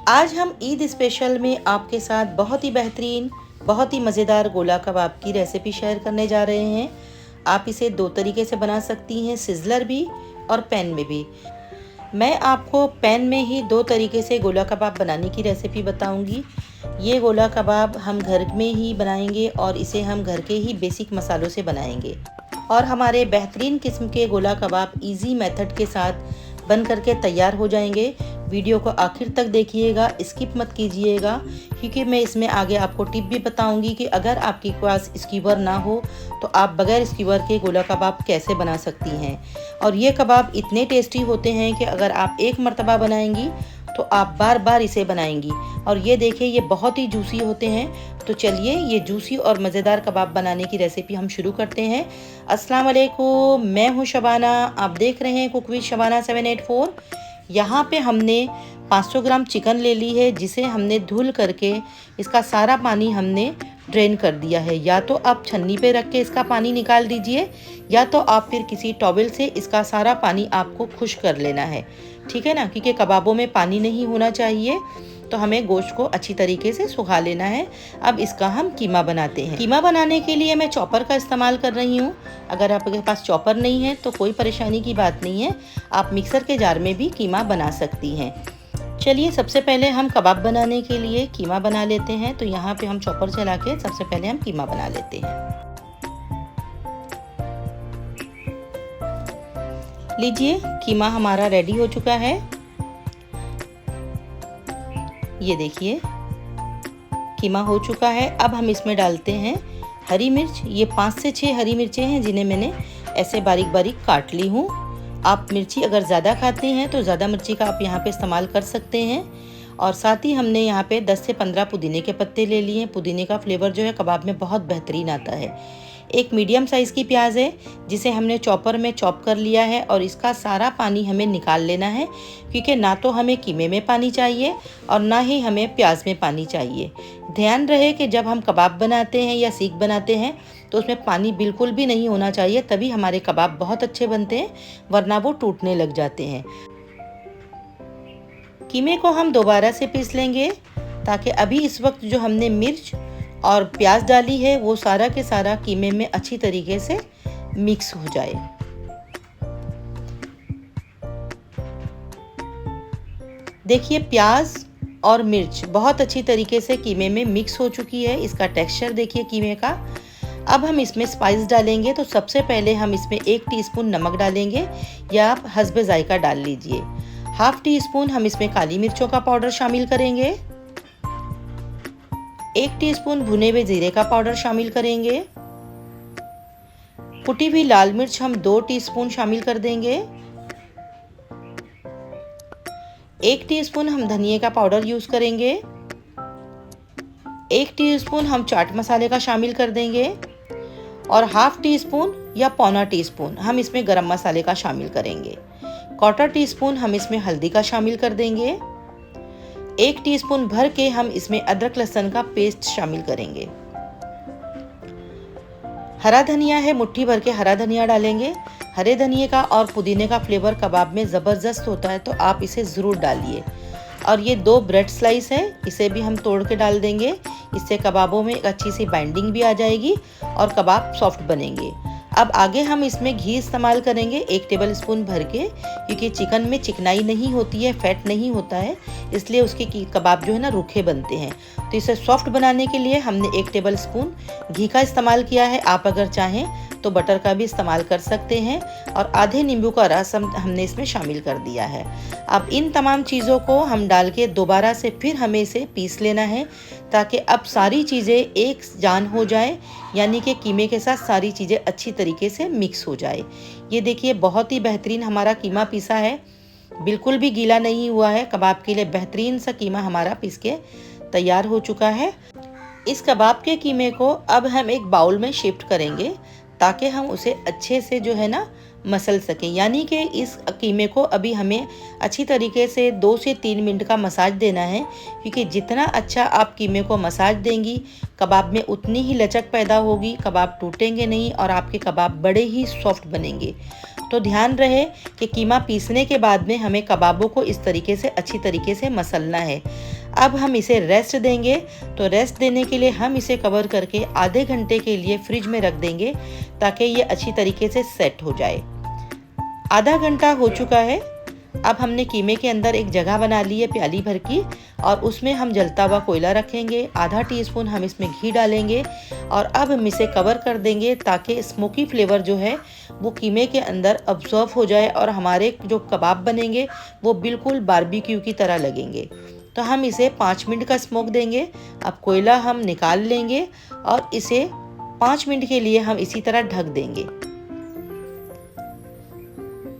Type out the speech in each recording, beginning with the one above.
आज हम ईद स्पेशल में आपके साथ बहुत ही बेहतरीन, बहुत ही मज़ेदार गोला कबाब की रेसिपी शेयर करने जा रहे हैं। आप इसे दो तरीके से बना सकती हैं, सिज़लर भी और पैन में भी। मैं आपको पैन में ही दो तरीके से गोला कबाब बनाने की रेसिपी बताऊंगी। ये गोला कबाब हम घर में ही बनाएंगे और इसे हम घर के ही बेसिक मसालों से बनाएंगे और हमारे बेहतरीन किस्म के गोला कबाब इजी मेथड के साथ बन करके तैयार हो जाएंगे। वीडियो को आखिर तक देखिएगा, स्किप मत कीजिएगा, क्योंकि मैं इसमें आगे आपको टिप भी बताऊंगी कि अगर आपके पास स्कीवर ना हो तो आप बगैर स्कीवर के गोला कबाब कैसे बना सकती हैं। और ये कबाब इतने टेस्टी होते हैं कि अगर आप एक मर्तबा बनाएंगी तो आप बार बार इसे बनाएंगी। और ये देखिए, ये बहुत ही जूसी होते हैं। तो चलिए ये जूसी और मज़ेदार कबाब बनाने की रेसिपी हम शुरू करते हैं। अस्सलाम वालेकुम, मैं हूँ शबाना, आप देख रहे हैं कुक विद शबाना 784। यहाँ पे हमने 500 ग्राम चिकन ले ली है, जिसे हमने धुल करके इसका सारा पानी हमने ड्रेन कर दिया है। या तो आप छन्नी पे रख के इसका पानी निकाल दीजिए, या तो आप फिर किसी टॉवल से इसका सारा पानी आपको खुश्क कर लेना है, ठीक है ना, क्योंकि कबाबों में पानी नहीं होना चाहिए। तो हमें गोश्त को अच्छी तरीके से सुखा लेना है। अब इसका हम कीमा बनाते हैं। कीमा बनाने के लिए मैं चॉपर का इस्तेमाल कर रही हूँ। अगर आपके पास चॉपर नहीं है तो कोई परेशानी की बात नहीं है, आप मिक्सर के जार में भी कीमा बना सकती हैं। चलिए सबसे पहले हम कबाब बनाने के लिए कीमा बना लेते हैं। तो यहाँ पे हम चॉपर चला के सबसे पहले हम कीमा बना लेते हैं। लीजिए, कीमा हमारा रेडी हो चुका है। ये देखिए कीमा हो चुका है। अब हम इसमें डालते हैं हरी मिर्च। ये 5 से 6 हरी मिर्चें हैं, जिन्हें मैंने ऐसे बारीक बारीक काट ली हूँ। आप मिर्ची अगर ज़्यादा खाते हैं तो ज़्यादा मिर्ची का आप यहाँ पे इस्तेमाल कर सकते हैं। और साथ ही हमने यहाँ पे 10 से 15 पुदीने के पत्ते ले लिए हैं। पुदीने का फ्लेवर जो है कबाब में बहुत बेहतरीन आता है। एक मीडियम साइज़ की प्याज है, जिसे हमने चॉपर में चॉप कर लिया है और इसका सारा पानी हमें निकाल लेना है, क्योंकि ना तो हमें कीमे में पानी चाहिए और ना ही हमें प्याज में पानी चाहिए। ध्यान रहे कि जब हम कबाब बनाते हैं या सीख बनाते हैं तो उसमें पानी बिल्कुल भी नहीं होना चाहिए, तभी हमारे कबाब बहुत अच्छे बनते हैं, वरना वो टूटने लग जाते हैं। कीमे को हम दोबारा से पीस लेंगे, ताकि अभी इस वक्त जो हमने मिर्च और प्याज डाली है वो सारा के सारा कीमे में अच्छी तरीके से मिक्स हो जाए। देखिए, प्याज और मिर्च बहुत अच्छी तरीके से कीमे में मिक्स हो चुकी है। इसका टेक्सचर देखिए कीमे का। अब हम इसमें स्पाइस डालेंगे। तो सबसे पहले हम इसमें 1 टीस्पून नमक डालेंगे, या आप हस्बे जायका डाल लीजिए। ½ टीस्पून हम इसमें काली मिर्चों का पाउडर शामिल करेंगे। 1 टीस्पून भुने हुए जीरे का पाउडर शामिल करेंगे। कुटी हुई लाल मिर्च हम 2 टीस्पून शामिल कर देंगे। 1 टीस्पून हम धनिया का पाउडर यूज करेंगे। 1 टीस्पून हम चाट मसाले का शामिल कर देंगे और ½ टीस्पून या पौना टीस्पून हम इसमें गरम मसाले का शामिल करेंगे। 1/4 टीस्पून हम इसमें हल्दी का शामिल कर देंगे। 1 टीस्पून भर के हम इसमें अदरक लहसुन का पेस्ट शामिल करेंगे। हरा धनिया है, मुट्ठी भर के हरा धनिया डालेंगे। हरे धनिए का और पुदीने का फ्लेवर कबाब में ज़बरदस्त होता है, तो आप इसे ज़रूर डालिए। और ये 2 ब्रेड स्लाइस है, इसे भी हम तोड़ के डाल देंगे। इससे कबाबों में एक अच्छी सी बाइंडिंग भी आ जाएगी और कबाब सॉफ्ट बनेंगे। अब आगे हम इसमें घी इस्तेमाल करेंगे 1 टेबल स्पून भर के, क्योंकि चिकन में चिकनाई नहीं होती है, फैट नहीं होता है, इसलिए उसके कबाब जो है ना रूखे बनते हैं। तो इसे सॉफ्ट बनाने के लिए हमने 1 टेबल स्पून घी का इस्तेमाल किया है। आप अगर चाहें तो बटर का भी इस्तेमाल कर सकते हैं। और आधे नींबू का रस हमने इसमें शामिल कर दिया है। अब इन तमाम चीज़ों को हम डाल के दोबारा से फिर हमें इसे पीस लेना है, ताकि अब सारी चीज़ें एक जान हो जाए, यानी कि कीमे के साथ सारी चीज़ें अच्छी तरीके से मिक्स हो जाए। ये देखिए, बहुत ही बेहतरीन हमारा कीमा पीसा है, बिल्कुल भी गीला नहीं हुआ है। कबाब के लिए बेहतरीन सा कीमा हमारा पीस के तैयार हो चुका है। इस कबाब के कीमे को अब हम एक बाउल में शिफ्ट करेंगे, ताकि हम उसे अच्छे से जो है ना मसल सकें। यानी कि इस कीमे को अभी हमें अच्छी तरीके से 2 से 3 मिनट का मसाज देना है, क्योंकि जितना अच्छा आप कीमे को मसाज देंगी, कबाब में उतनी ही लचक पैदा होगी, कबाब टूटेंगे नहीं और आपके कबाब बड़े ही सॉफ्ट बनेंगे। तो ध्यान रहे कि कीमा पीसने के बाद में हमें कबाबों को इस तरीके से अच्छी तरीके से मसलना है। अब हम इसे रेस्ट देंगे। तो रेस्ट देने के लिए हम इसे कवर करके आधे घंटे के लिए फ्रिज में रख देंगे ताकि ये अच्छी तरीके से सेट हो जाए। आधा घंटा हो चुका है। अब हमने कीमे के अंदर एक जगह बना ली है प्याली भर की, और उसमें हम जलता हुआ कोयला रखेंगे। आधा टीस्पून हम इसमें घी डालेंगे और अब हम इसे कवर कर देंगे ताकि स्मोकी फ्लेवर जो है वो कीमे के अंदर अब्जॉर्व हो जाए और हमारे जो कबाब बनेंगे वो बिल्कुल बारबेक्यू की तरह लगेंगे। तो हम इसे 5 मिनट का स्मोक देंगे। अब कोयला हम निकाल लेंगे और इसे 5 मिनट के लिए हम इसी तरह ढक देंगे।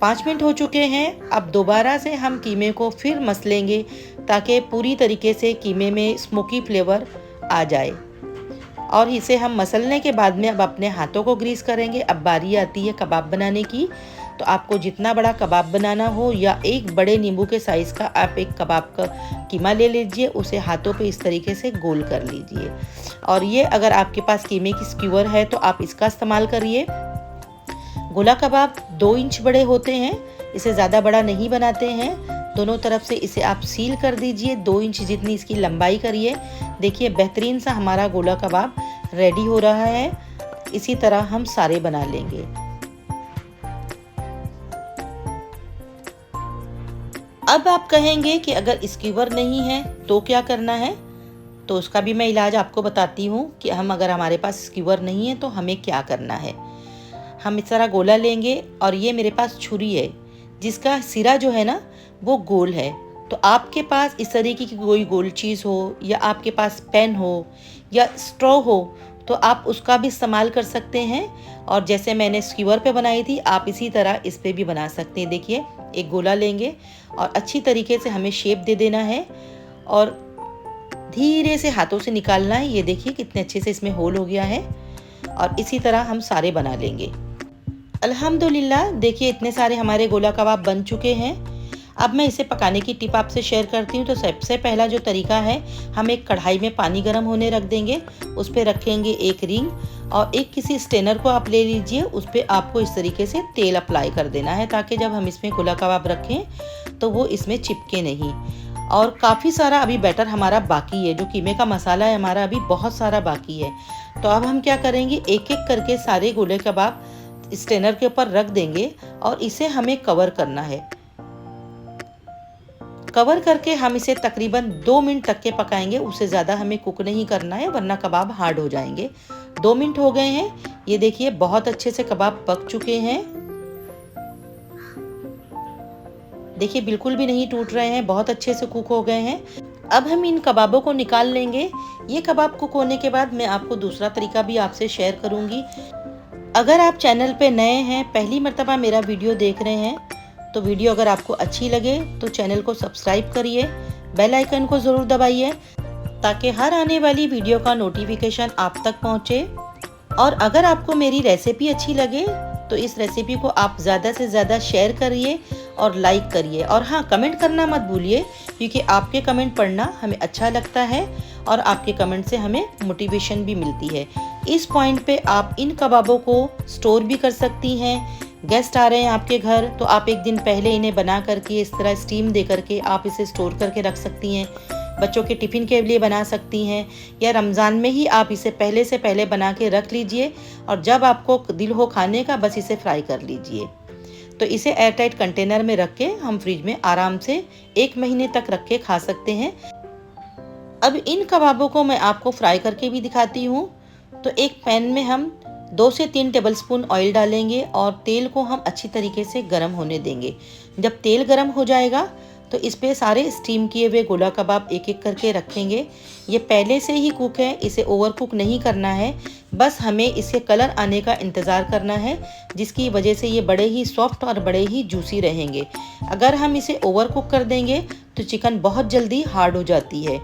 5 मिनट हो चुके हैं। अब दोबारा से हम कीमे को फिर मसलेंगे ताकि पूरी तरीके से कीमे में स्मोकी फ्लेवर आ जाए। और इसे हम मसलने के बाद में अब अपने हाथों को ग्रीस करेंगे। अब बारी आती है कबाब बनाने की। तो आपको जितना बड़ा कबाब बनाना हो या एक बड़े नींबू के साइज़ का आप एक कबाब का कीमा ले लीजिए, उसे हाथों पे इस तरीके से गोल कर लीजिए। और ये अगर आपके पास कीमे की स्क्यूअर है तो आप इसका इस्तेमाल करिए। गोला कबाब 2 इंच बड़े होते हैं, इसे ज़्यादा बड़ा नहीं बनाते हैं। दोनों तरफ से इसे आप सील कर दीजिए। 2 इंच जितनी इसकी लंबाई करिए। देखिए बेहतरीन सा हमारा गोला कबाब रेडी हो रहा है। इसी तरह हम सारे बना लेंगे। अब आप कहेंगे कि अगर स्क्यूअर नहीं है तो क्या करना है, तो उसका भी मैं इलाज आपको बताती हूँ कि अगर हमारे पास स्क्यूअर नहीं है तो हमें क्या करना है। हम इस तरह गोला लेंगे और ये मेरे पास छुरी है जिसका सिरा जो है ना वो गोल है। तो आपके पास इस तरीके की कोई गोल चीज़ हो या आपके पास पेन हो या स्ट्रॉ हो तो आप उसका भी इस्तेमाल कर सकते हैं। और जैसे मैंने स्क्यूअर पे बनाई थी आप इसी तरह इस पे भी बना सकते हैं। देखिए एक गोला लेंगे और अच्छी तरीके से हमें शेप दे देना है और धीरे से हाथों से निकालना है। ये देखिए कितने अच्छे से इसमें होल हो गया है। और इसी तरह हम सारे बना लेंगे। अल्हम्दुलिल्लाह देखिए इतने सारे हमारे गोला कबाब बन चुके हैं। अब मैं इसे पकाने की टिप आपसे शेयर करती हूँ। तो सबसे पहला जो तरीका है, हम एक कढ़ाई में पानी गर्म होने रख देंगे, उस पर रखेंगे एक रिंग और एक किसी स्टेनर को आप ले लीजिए। उस पर आपको इस तरीके से तेल अप्लाई कर देना है ताकि जब हम इसमें गोला कबाब रखें तो वो इसमें चिपके नहीं। और काफ़ी सारा अभी बैटर हमारा बाकी है, जो कीमे का मसाला है हमारा अभी बहुत सारा बाकी है। तो अब हम क्या करेंगे, एक एक करके सारे गोले कबाब स्टेनर के ऊपर रख देंगे और इसे हमें कवर करना है। कवर करके हम इसे तकरीबन 2 मिनट तक के पकाएंगे। उससे ज़्यादा हमें कुक नहीं करना है वरना कबाब हार्ड हो जाएंगे। 2 मिनट हो गए हैं। ये देखिए बहुत अच्छे से कबाब पक चुके हैं। देखिए बिल्कुल भी नहीं टूट रहे हैं, बहुत अच्छे से कुक हो गए हैं। अब हम इन कबाबों को निकाल लेंगे। ये कबाब कुक होने के बाद मैं आपको दूसरा तरीका भी आपसे शेयर करूंगी। अगर आप चैनल पे नए हैं, पहली मर्तबा मेरा वीडियो देख रहे हैं, तो वीडियो अगर आपको अच्छी लगे तो चैनल को सब्सक्राइब करिए, बेल आइकन को ज़रूर दबाइए ताकि हर आने वाली वीडियो का नोटिफिकेशन आप तक पहुंचे। और अगर आपको मेरी रेसिपी अच्छी लगे तो इस रेसिपी को आप ज़्यादा से ज़्यादा शेयर करिए और लाइक करिए। और हाँ, कमेंट करना मत भूलिए क्योंकि आपके कमेंट पढ़ना हमें अच्छा लगता है और आपके कमेंट से हमें मोटिवेशन भी मिलती है। इस पॉइंट पे आप इन कबाबों को स्टोर भी कर सकती हैं। गेस्ट आ रहे हैं आपके घर तो आप एक दिन पहले इन्हें बना करके इस तरह स्टीम दे करके आप इसे स्टोर करके रख सकती हैं। बच्चों के टिफ़िन के लिए बना सकती हैं या रमज़ान में ही आप इसे पहले से पहले बना के रख लीजिए और जब आपको दिल हो खाने का बस इसे फ्राई कर लीजिए। तो इसे एयरटाइट कंटेनर में रख के हम फ्रिज में आराम से 1 महीने तक रख के खा सकते हैं। अब इन कबाबों को मैं आपको फ्राई करके भी दिखाती हूँ। तो एक पैन में हम 2 से 3 टेबलस्पून ऑयल डालेंगे और तेल को हम अच्छी तरीके से गर्म होने देंगे। जब तेल गर्म हो जाएगा तो इस पे सारे स्टीम किए हुए गोला कबाब एक एक करके रखेंगे। ये पहले से ही कुक है, इसे ओवर कुक नहीं करना है, बस हमें इसके कलर आने का इंतज़ार करना है जिसकी वजह से ये बड़े ही सॉफ्ट और बड़े ही जूसी रहेंगे। अगर हम इसे ओवर कुक कर देंगे तो चिकन बहुत जल्दी हार्ड हो जाती है।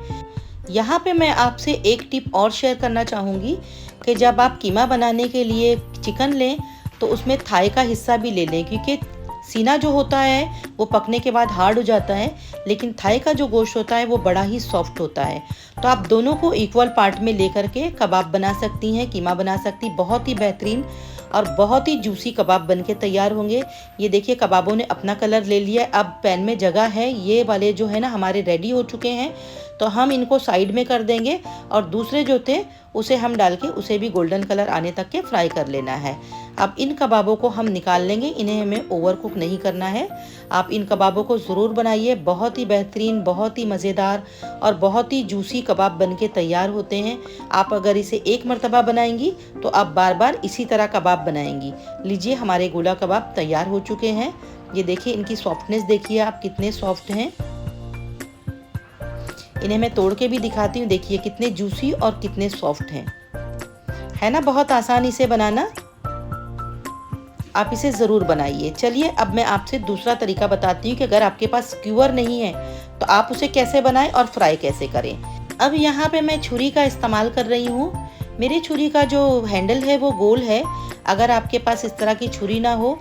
यहाँ पे मैं आपसे एक टिप और शेयर करना चाहूँगी कि जब आप कीमा बनाने के लिए चिकन लें तो उसमें थाई का हिस्सा भी ले लें क्योंकि सीना जो होता है वो पकने के बाद हार्ड हो जाता है, लेकिन थाई का जो गोश्त होता है वो बड़ा ही सॉफ्ट होता है। तो आप दोनों को इक्वल पार्ट में लेकर के कबाब बना सकती हैं, कीमा बना सकती। बहुत ही बेहतरीन और बहुत ही जूसी कबाब बन के तैयार होंगे। ये देखिए कबाबों ने अपना कलर ले लिया। अब पैन में जगह है, ये वाले जो है ना हमारे रेडी हो चुके हैं, तो हम इनको साइड में कर देंगे और दूसरे जो थे उसे हम डाल के उसे भी गोल्डन कलर आने तक के फ्राई कर लेना है। अब इन कबाबों को हम निकाल लेंगे, इन्हें हमें ओवर कुक नहीं करना है। आप इन कबाबों को ज़रूर बनाइए, बहुत ही बेहतरीन, बहुत ही मज़ेदार और बहुत ही जूसी कबाब बन के तैयार होते हैं। आप अगर इसे एक मरतबा बनाएंगी तो आप बार बार इसी तरह कबाब बनाएंगी। लीजिए हमारे गोला कबाब तैयार हो चुके हैं। ये देखिए इनकी सॉफ्टनेस देखिए आप कितने सॉफ्ट हैं। इन्हें मैं तोड़ के भी दिखाती हूँ, देखिए कितने जूसी और कितने सॉफ्ट हैं। है ना बहुत आसान इसे बनाना, आप इसे ज़रूर बनाइए। चलिए अब मैं आपसे दूसरा तरीका बताती हूँ कि अगर आपके पास स्क्यूअर नहीं है तो आप उसे कैसे बनाएं और फ्राई कैसे करें। अब यहाँ पे मैं छुरी का इस्तेमाल कर रही हूँ। मेरी छुरी का जो हैंडल है वो गोल है। अगर आपके पास इस तरह की छुरी ना हो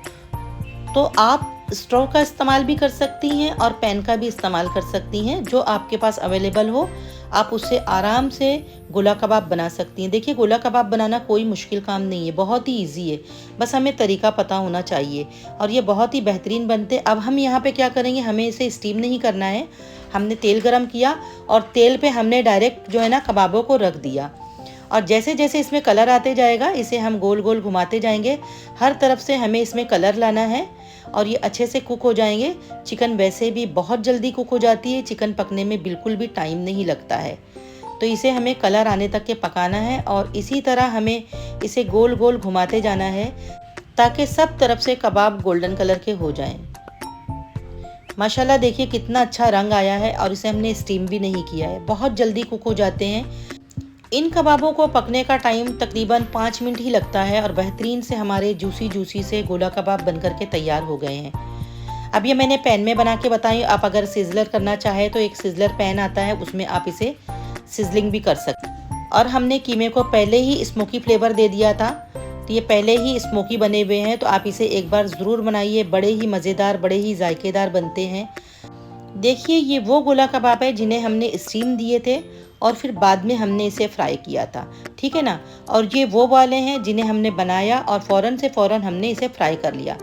तो आप स्ट्रॉ का इस्तेमाल भी कर सकती हैं और पैन का भी इस्तेमाल कर सकती हैं। जो आपके पास अवेलेबल हो आप उससे आराम से गोला कबाब बना सकती हैं। देखिए गोला कबाब बनाना कोई मुश्किल काम नहीं है, बहुत ही इजी है, बस हमें तरीका पता होना चाहिए और ये बहुत ही बेहतरीन बनते। अब हम यहाँ पे क्या करेंगे, हमें इसे स्टीम नहीं करना है। हमने तेल गरम किया और तेल पे हमने डायरेक्ट जो है ना कबाबों को रख दिया और जैसे जैसे इसमें कलर आते जाएगा इसे हम गोल गोल घुमाते जाएंगे। हर तरफ से हमें इसमें कलर लाना है और ये अच्छे से कुक हो जाएंगे। चिकन वैसे भी बहुत जल्दी कुक हो जाती है, चिकन पकने में बिल्कुल भी टाइम नहीं लगता है। तो इसे हमें कलर आने तक के पकाना है और इसी तरह हमें इसे गोल गोल घुमाते जाना है ताकि सब तरफ से कबाब गोल्डन कलर के हो जाएं। माशाल्लाह देखिए कितना अच्छा रंग आया है और इसे हमने स्टीम भी नहीं किया है, बहुत जल्दी कुक हो जाते हैं। इन कबाबों को पकने का टाइम तकरीबन 5 मिनट ही लगता है और बेहतरीन से हमारे जूसी से गोला कबाब बनकर के तैयार हो गए हैं। अब ये मैंने पैन में बना के बताई। आप अगर सिजलर करना चाहे तो एक सिजलर पैन आता है, उसमें आप इसे सिजलिंग भी कर सकते। और हमने कीमे को पहले ही स्मोकी फ्लेवर दे दिया था, तो ये पहले ही स्मोकी बने हुए हैं। तो आप इसे एक बार ज़रूर बनाइए, बड़े ही मज़ेदार, बड़े ही जायकेदार बनते हैं। देखिए ये वो गोला कबाब है जिन्हें हमने स्टीम दिए थे और फिर बाद में हमने इसे फ्राई किया था, ठीक है ना। और ये वो वाले हैं जिन्हें हमने बनाया और फ़ौरन हमने इसे फ्राई कर लिया।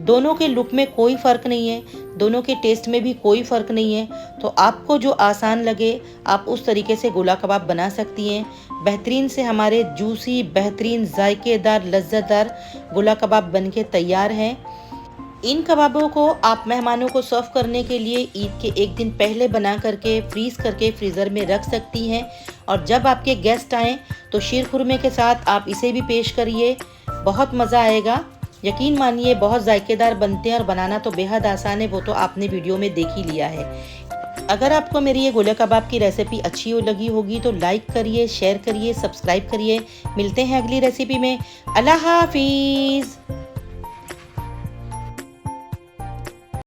दोनों के लुक में कोई फ़र्क नहीं है, दोनों के टेस्ट में भी कोई फ़र्क नहीं है। तो आपको जो आसान लगे आप उस तरीके से गोला कबाब बना सकती हैं। बेहतरीन से हमारे जूसी, बेहतरीन, जायकेदार, लज्जतदार गोला कबाब बन के तैयार हैं। इन कबाबों को आप मेहमानों को सर्व करने के लिए ईद के एक दिन पहले बना करके फ्रीज़ करके फ्रीज़र में रख सकती हैं और जब आपके गेस्ट आएँ तो शीर खुरमे के साथ आप इसे भी पेश करिए, बहुत मज़ा आएगा। यकीन मानिए बहुत जायकेदार बनते हैं और बनाना तो बेहद आसान है, वो तो आपने वीडियो में देख ही लिया है। अगर आपको मेरी ये गोला कबाब की रेसिपी अच्छी लगी होगी तो लाइक करिए, शेयर करिए, सब्सक्राइब करिए। मिलते हैं अगली रेसिपी में। अल्लाह हाफिज़।